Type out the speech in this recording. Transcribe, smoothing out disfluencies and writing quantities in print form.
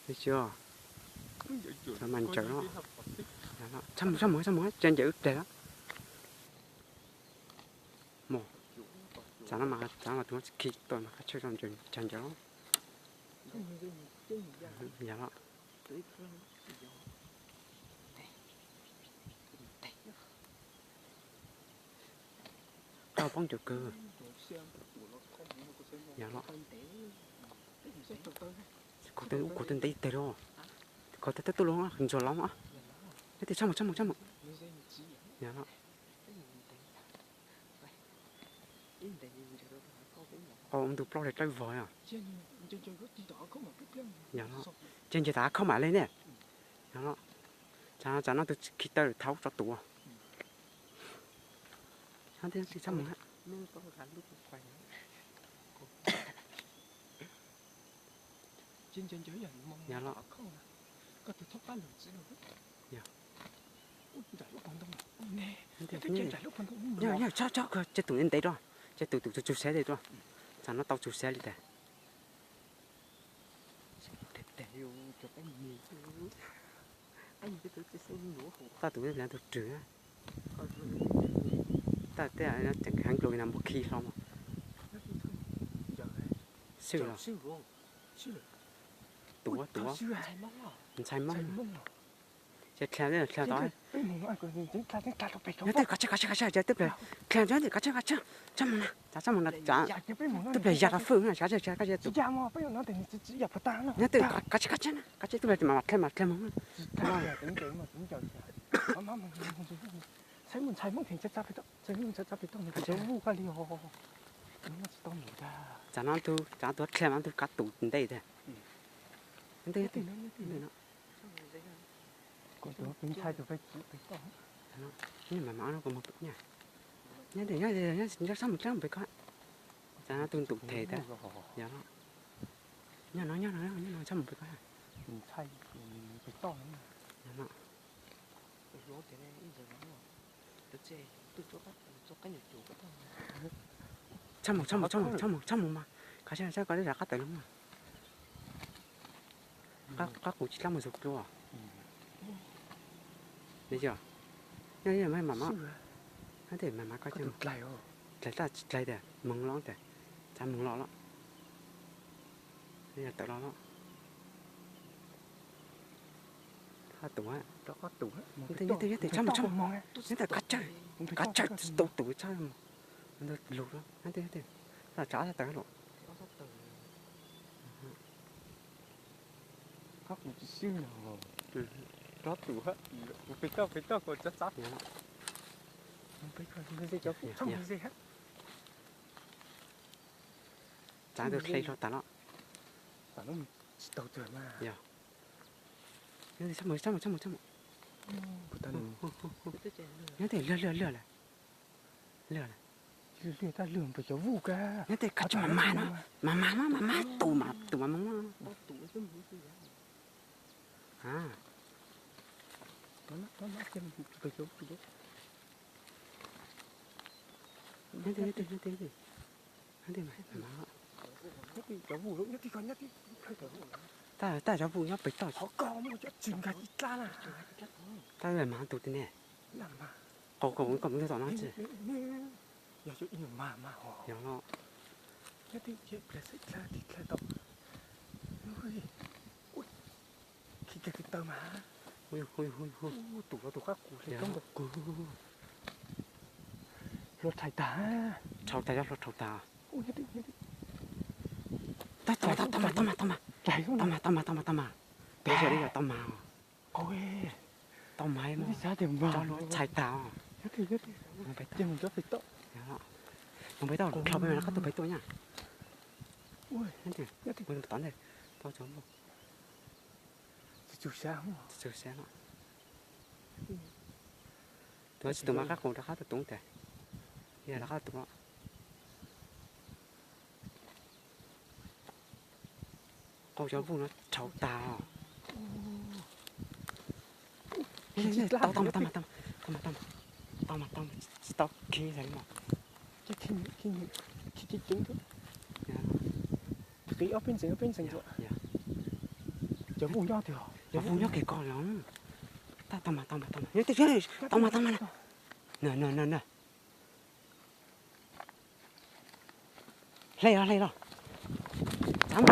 thấy chưa? Sao mình chở nó. Sao mới trên giữ để đó. Một. Sao mà tụi nó khi tôi mà chơi trong trường chân chở. Dạ đó. Tao bóng chỗ cơ. Dạ đó. Cô tên tí tê đó. Có tên tôi luôn á, hình rồi lắm á. Thế thì sao một. Dạ đó. Ông tụi pro để chơi vội à. Dạ đó. Trên chơi đá không mà lên nè. Dạ đó. Chả nó từ khi tới tháo cho tụi. Sao thế thì sao mà. Dạ đó. Dạ. Cho chơi tụi lên đấy đó. Chơi tụi chú xe đấy đó. Chả nó tao chú xe đi đây. Ta tụi nó được trừ á. Ta thế là nó chẳng hàng lùi nằm một khi không. Siêu rồi. Tụa. Mình sai mông. Chơi khen đấy là khen đó. Nhớ cái chơi tiếp rồi. Khen chứ thì cái chăm mà. Chả mà chả. Tiếp rồi giặt phương này cái tụ. Nhớ từ cái tiếp rồi mà khen mông. Chả nó khen nó cắt tụ đây thế. Thế nó. Nhưng mà nó còn một chút nha. Nhớ sao một trăm phải coi. Chả nó tương tự thể thế. Dạ nó. Nhớ nó sao một phải coi. Dạ nó. Trăm một mà. Cái sao có ra cắt tới lắm mà. Các cụ chỉ làm một dục thôi à. Thấy chưa? Nhớ mấy mà nó thể mà coi chưa? Lại để mừng lắm để. Chả mừng lọ lắm. Đây là tự lo đó. Có tủ á. Đó có tủ á. Nhất thì trăm. Nhất là cắt chơi tủ chơi mà. Nó lụt đó. Nhất thì. Là trả ra tớ luôn. Có một chút xíu nào. Đó tủ á. Phải to còn chắc chắc. Phải gì cho không gì hết. Chả được lấy cho tao nó. Tao nó tàu trời mà. Dạ. Nhất thì trăm. Nhất thì lừa lại. Lừa ta lường phải cho vu ca. Nhất thì cắt cho mà nó. Mà tủ mà mong nó. À. Nó trên phải cho vu. Nhất thì mày nó. Nhất thì cháu vu lúc nhất thì con nhất thì. Ta cháu vu nó bị tao. Họ có một chút chừng cái ít ra là. Ta về mà tụt thế này. Làm mà. Cậu cầm cái giỏ nó chứ. Giờ chút nhiều mà họ. Dạ nó. Nhất thì là sẽ là thịt là tao. Ui. Cái tơ mà. Ui. Tủ khác củ Dạ không được. Lột thải tá. Trâu ta. Ui nhất đi. Tao mà. Chạy không? Tao mà. Bây giờ đi là tao mà. Ôi. Tao mày mà. Đi xa tìm vào. Cho nó chạy tao. Nhất đi. Không phải Chứ mình cho phải tao. Dạ đó. Không phải tao, trâu bây giờ nó cắt tôi phải tôi nha. Ui. Nhất thì. Mình tao này. Tao chấm một. Chủ xe không? Chủ xe nó. Tôi mà các con đã khá là tốn tiền. Giờ đã khá là tốn đó. Câu cho vùng nó cháu tao. Tao khi thấy mà. Khi trứng thôi. Cái ở bên rừng rồi. giờ vui nhau thì Giờ vui nhau kì con lắm. Tao mà. Nhớ tới chơi. Tao mà. Nè. Lấy ra.